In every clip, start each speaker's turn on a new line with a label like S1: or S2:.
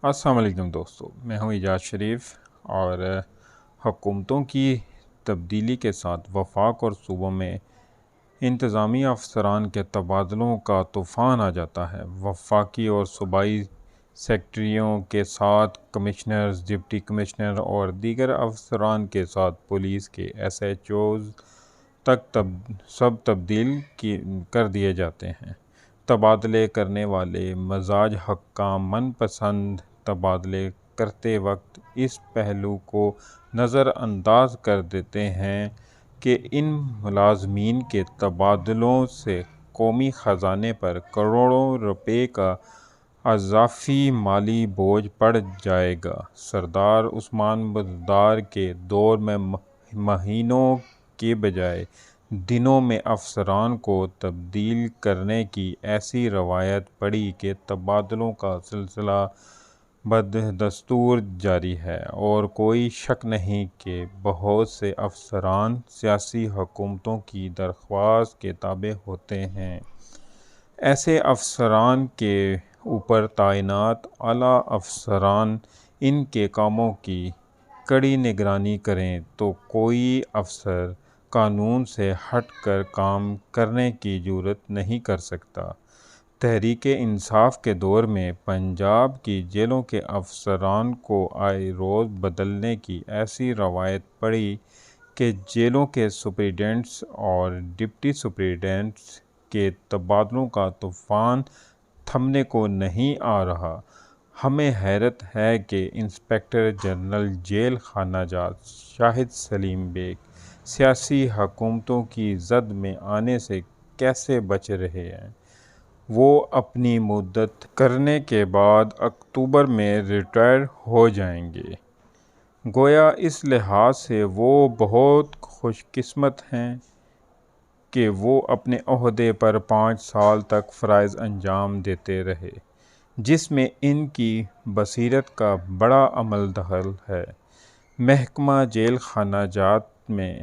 S1: السلام علیکم دوستو، میں ہوں ایجاز شریف اور حکومتوں کی تبدیلی کے ساتھ وفاق اور صوبوں میں انتظامی افسران کے تبادلوں کا طوفان آ جاتا ہے۔ وفاقی اور صوبائی سیکٹریوں کے ساتھ کمشنرز، ڈپٹی کمشنر اور دیگر افسران کے ساتھ پولیس کے SHOs تک سب تبدیل کر دیے جاتے ہیں۔ تبادلے کرنے والے مزاج حکام من پسند تبادلے کرتے وقت اس پہلو کو نظر انداز کر دیتے ہیں کہ ان ملازمین کے تبادلوں سے قومی خزانے پر کروڑوں روپے کا اضافی مالی بوجھ پڑ جائے گا۔ سردار عثمان بزدار کے دور میں مہینوں کے بجائے دنوں میں افسران کو تبدیل کرنے کی ایسی روایت پڑی کہ تبادلوں کا سلسلہ بدستور جاری ہے، اور کوئی شک نہیں کہ بہت سے افسران سیاسی حکومتوں کی درخواست کے تابع ہوتے ہیں۔ ایسے افسران کے اوپر تعینات اعلیٰ افسران ان کے کاموں کی کڑی نگرانی کریں تو کوئی افسر قانون سے ہٹ کر کام کرنے کی جرات نہیں کر سکتا۔ تحریک انصاف کے دور میں پنجاب کی جیلوں کے افسران کو آئے روز بدلنے کی ایسی روایت پڑی کہ جیلوں کے سپرنٹنڈنٹس اور ڈپٹی سپرنٹنڈنٹس کے تبادلوں کا طوفان تھمنے کو نہیں آ رہا۔ ہمیں حیرت ہے کہ انسپکٹر جنرل جیل خانہ جات شاہد سلیم بیگ سیاسی حکومتوں کی زد میں آنے سے کیسے بچ رہے ہیں۔ وہ اپنی مدت کرنے کے بعد اکتوبر میں ریٹائر ہو جائیں گے۔ گویا اس لحاظ سے وہ بہت خوش قسمت ہیں کہ وہ اپنے عہدے پر 5 سال تک فرائض انجام دیتے رہے، جس میں ان کی بصیرت کا بڑا عمل دخل ہے۔ محکمہ جیل خانہ جات میں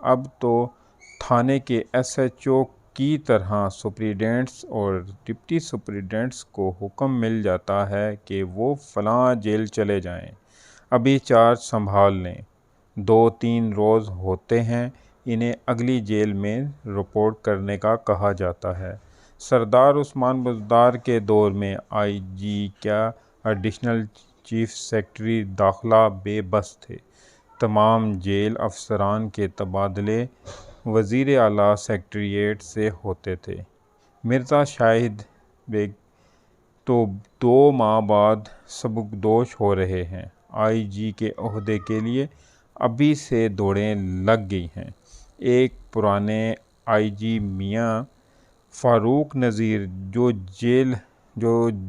S1: اب تو تھانے کے SHO کی طرح سپرنٹنڈنٹس اور ڈپٹی سپرنٹنڈنٹس کو حکم مل جاتا ہے کہ وہ فلاں جیل چلے جائیں، ابھی چارج سنبھال لیں۔ 2-3 روز ہوتے ہیں، انہیں اگلی جیل میں رپورٹ کرنے کا کہا جاتا ہے۔ سردار عثمان بزدار کے دور میں IG کیا ایڈیشنل چیف سیکرٹری داخلہ بے بس تھے۔ تمام جیل افسران کے تبادلے وزیر اعلیٰ سیکریٹریٹ سے ہوتے تھے۔ مرزا شاہد بیگ تو 2 ماہ بعد سبکدوش ہو رہے ہیں۔ IG کے عہدے کے لیے ابھی سے دوڑیں لگ گئی ہیں۔ ایک پرانے IG میاں فاروق نذیر جو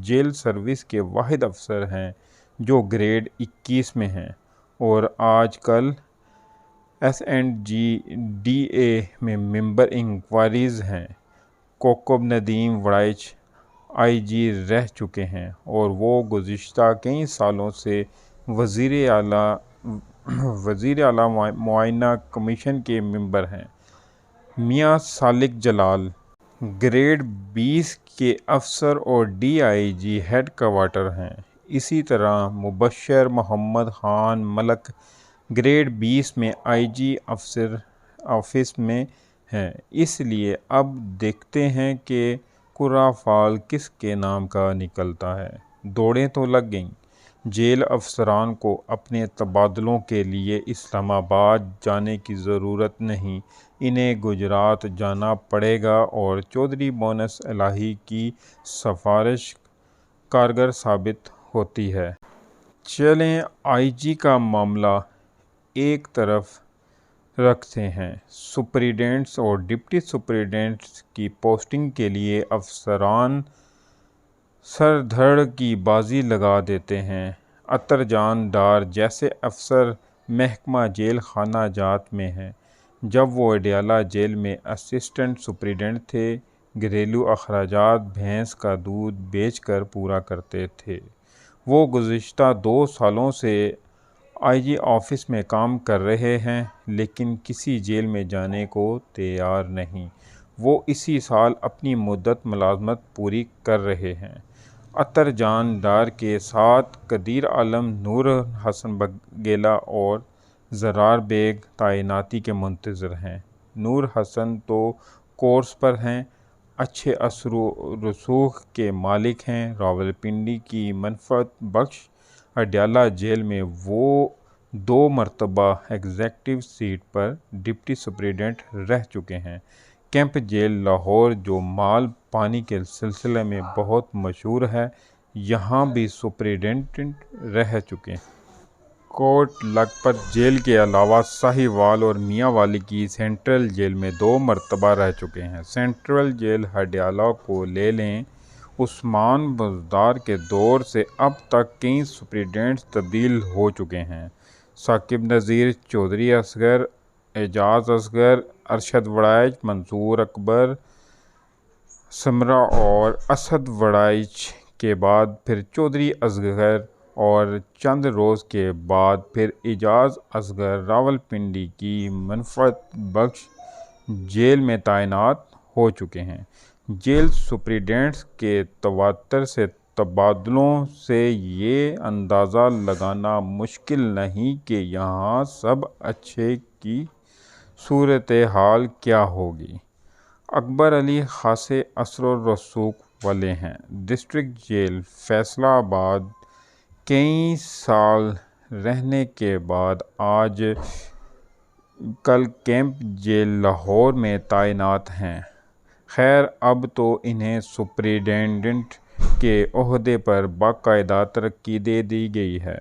S1: جیل سروس کے واحد افسر ہیں، جو گریڈ 21 میں ہیں اور آج کل SNDA میں ممبر انکوائریز ہیں، کوکب ندیم وڑائچ IG رہ چکے ہیں اور وہ گزشتہ کئی سالوں سے وزیر اعلیٰ معینہ کمیشن کے ممبر ہیں۔ میاں سالک جلال گریڈ 20 کے افسر اور DIG ہیڈ کوارٹر ہیں۔ اسی طرح مبشر محمد خان ملک گریڈ 20 میں IG آفس میں ہیں۔ اس لیے اب دیکھتے ہیں کہ کرہ فال کس کے نام کا نکلتا ہے۔ دوڑیں تو لگ گئیں۔ جیل افسران کو اپنے تبادلوں کے لیے اسلام آباد جانے کی ضرورت نہیں، انہیں گجرات جانا پڑے گا، اور چودھری بونس الہی کی سفارش کارگر ثابت ہوتی ہے۔ چلیں IG کا معاملہ ایک طرف رکھتے ہیں۔ سپرنٹنڈنٹس اور ڈپٹی سپرنٹنڈنٹس کی پوسٹنگ کے لیے افسران سر دھڑ کی بازی لگا دیتے ہیں۔ عطر جان ڈار جیسے افسر محکمہ جیل خانہ جات میں ہیں۔ جب وہ اڈیالہ جیل میں اسسٹنٹ سپرنٹنڈنٹ تھے، گھریلو اخراجات بھینس کا دودھ بیچ کر پورا کرتے تھے۔ وہ گزشتہ 2 سالوں سے IG آفس میں کام کر رہے ہیں، لیکن کسی جیل میں جانے کو تیار نہیں۔ وہ اسی سال اپنی مدت ملازمت پوری کر رہے ہیں۔ عطر جان ڈار کے ساتھ قدیر عالم، نور حسن بگیلا اور زرار بیگ تعیناتی کے منتظر ہیں۔ نور حسن تو کورس پر ہیں، اچھے اثر و رسوخ کے مالک ہیں۔ راولپنڈی کی منفعت بخش اڈیالہ جیل میں وہ 2 مرتبہ ایگزیکٹو سیٹ پر ڈپٹی سپرنٹنڈنٹ رہ چکے ہیں۔ کیمپ جیل لاہور جو مال پانی کے سلسلے میں بہت مشہور ہے، یہاں بھی سپرنٹنڈنٹ رہ چکے ہیں۔ کوٹ لکھپت جیل کے علاوہ ساہیوال اور میاں والی کی سینٹرل جیل میں 2 مرتبہ رہ چکے ہیں۔ سینٹرل جیل اڈیالہ کو لے لیں، عثمان بزدار کے دور سے اب تک کئی سپرنٹنڈنٹس تبدیل ہو چکے ہیں۔ ثاقب نذیر، چودھری اصغر، اعجاز اصغر، ارشد وڑائچ، منصور اکبر، سمرہ اور اسد وڑائچ کے بعد پھر چودھری اصغر اور چند روز کے بعد پھر اعجاز اصغر راولپنڈی کی منفعت بخش جیل میں تعینات ہو چکے ہیں۔ جیل سپرنٹنڈنٹس کے تواتر سے تبادلوں سے یہ اندازہ لگانا مشکل نہیں کہ یہاں سب اچھے کی صورتحال کیا ہوگی۔ اکبر علی خاصے اثر و رسوخ والے ہیں۔ ڈسٹرکٹ جیل فیصل آباد کئی سال رہنے کے بعد آج کل کیمپ جیل لاہور میں تعینات ہیں۔ خیر اب تو انہیں سپرنٹنڈنٹ کے عہدے پر باقاعدہ ترقی دے دی گئی ہے۔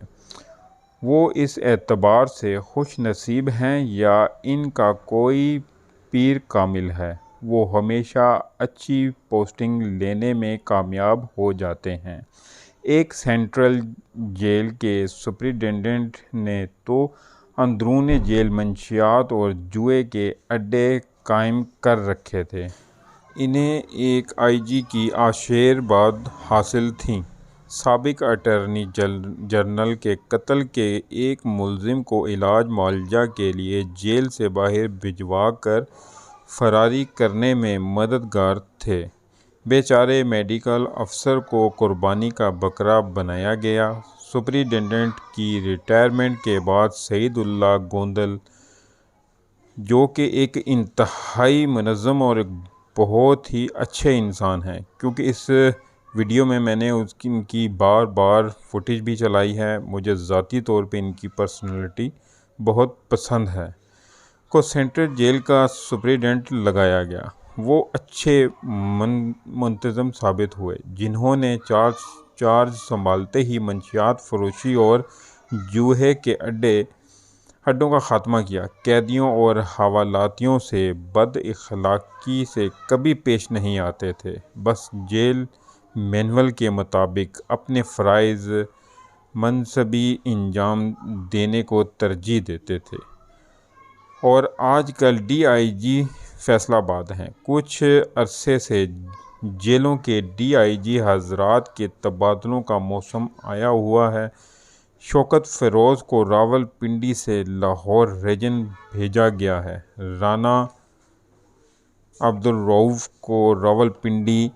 S1: وہ اس اعتبار سے خوش نصیب ہیں یا ان کا کوئی پیر کامل ہے، وہ ہمیشہ اچھی پوسٹنگ لینے میں کامیاب ہو جاتے ہیں۔ ایک سینٹرل جیل کے سپرنٹنڈنٹ نے تو اندرون جیل منشیات اور جوئے کے اڈے قائم کر رکھے تھے۔ انہیں ایک آئی جی کی آشیرواد حاصل تھیں۔ سابق اٹارنی جنرل کے قتل کے ایک ملزم کو علاج معالجہ کے لیے جیل سے باہر بھجوا کر فراری کرنے میں مددگار تھے۔ بیچارے میڈیکل افسر کو قربانی کا بکرا بنایا گیا۔ سپرنٹنڈنٹ کی ریٹائرمنٹ کے بعد سعید اللہ گوندل، جو کہ ایک انتہائی منظم اور ایک بہت ہی اچھے انسان ہیں، کیونکہ اس ویڈیو میں نے ان کی بار بار فوٹیج بھی چلائی ہے، مجھے ذاتی طور پہ ان کی پرسنالٹی بہت پسند ہے، کو سینٹرل جیل کا سپرنٹنڈنٹ لگایا گیا۔ وہ اچھے منتظم ثابت ہوئے، جنہوں نے چارج سنبھالتے ہی منشیات فروشی اور جوئے کے اڈوں کا خاتمہ کیا۔ قیدیوں اور حوالاتیوں سے بد اخلاقی سے کبھی پیش نہیں آتے تھے، بس جیل مینول کے مطابق اپنے فرائض منصبی انجام دینے کو ترجیح دیتے تھے۔ اور آج کل ڈی آئی جی فیصل آباد ہیں۔ کچھ عرصے سے جیلوں کے ڈی آئی جی حضرات کے تبادلوں کا موسم آیا ہوا ہے۔ شوکت فیروز کو راولپنڈی سے لاہور ریجن بھیجا گیا ہے۔ رانا عبدالرؤف کو راولپنڈی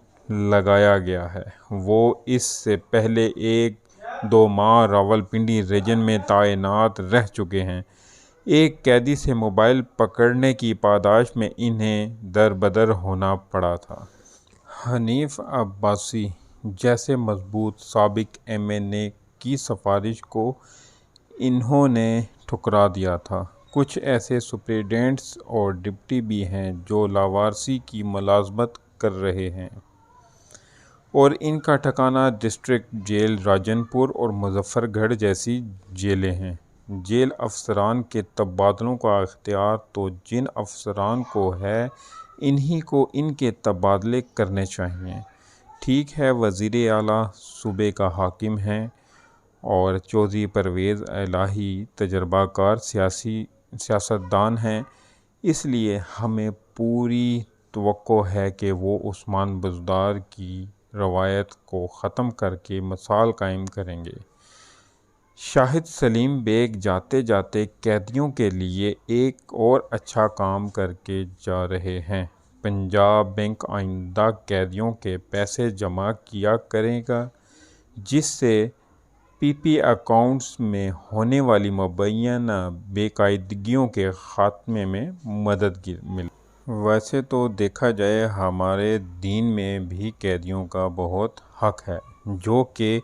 S1: لگایا گیا ہے۔ وہ اس سے پہلے 1-2 ماہ راولپنڈی ریجن میں تعینات رہ چکے ہیں۔ ایک قیدی سے موبائل پکڑنے کی پاداش میں انہیں دربدر ہونا پڑا تھا۔ حنیف عباسی جیسے مضبوط سابق ایم این اے کی سفارش کو انہوں نے ٹھکرا دیا تھا۔ کچھ ایسے سپرنٹنڈنٹس اور ڈپٹی بھی ہیں جو لاوارثی کی ملازمت کر رہے ہیں، اور ان کا ٹھکانہ ڈسٹرکٹ جیل راجن پور اور مظفر گڑھ جیسی جیلیں ہیں۔ جیل افسران کے تبادلوں کا اختیار تو جن افسران کو ہے، انہی کو ان کے تبادلے کرنے چاہئیں۔ ٹھیک ہے، وزیر اعلیٰ صوبے کا حاکم ہے اور چودھری پرویز الہی تجربہ کار سیاستدان ہیں، اس لیے ہمیں پوری توقع ہے کہ وہ عثمان بزدار کی روایت کو ختم کر کے مثال قائم کریں گے۔ شاہد سلیم بیگ جاتے جاتے قیدیوں کے لیے ایک اور اچھا کام کر کے جا رہے ہیں۔ پنجاب بینک آئندہ قیدیوں کے پیسے جمع کیا کرے گا۔ جس سے پی پی اکاؤنٹس میں ہونے والی مبینہ بے قاعدگیوں کے خاتمے میں مدد ملے۔ ویسے تو دیکھا جائے ہمارے دین میں بھی قیدیوں کا بہت حق ہے، جو کہ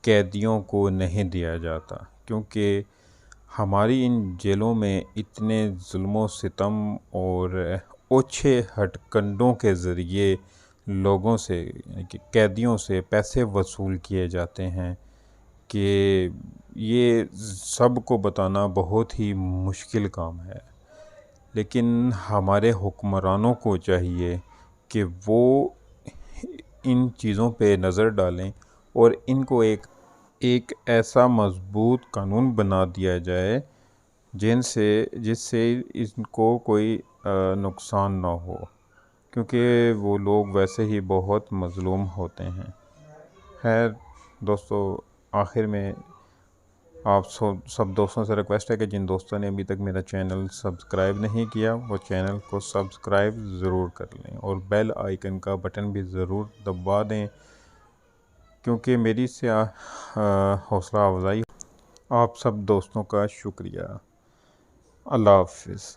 S1: قیدیوں کو نہیں دیا جاتا، کیونکہ ہماری ان جیلوں میں اتنے ظلم و ستم اور اوچھے ہٹ کنڈوں کے ذریعے لوگوں سے یعنی کہ قیدیوں سے پیسے وصول کیے جاتے ہیں کہ یہ سب کو بتانا بہت ہی مشکل کام ہے۔ لیکن ہمارے حکمرانوں کو چاہیے کہ وہ ان چیزوں پہ نظر ڈالیں اور ان کو ایک ایسا مضبوط قانون بنا دیا جائے جس سے ان کو کوئی نقصان نہ ہو، کیونکہ وہ لوگ ویسے ہی بہت مظلوم ہوتے ہیں۔ خیر دوستو، آخر میں آپ سب دوستوں سے ریکویسٹ ہے کہ جن دوستوں نے ابھی تک میرا چینل سبسکرائب نہیں کیا وہ چینل کو سبسکرائب ضرور کر لیں اور بیل آئیکن کا بٹن بھی ضرور دبا دیں، کیونکہ میری سے حوصلہ افزائی۔ آپ سب دوستوں کا شکریہ۔ اللہ حافظ۔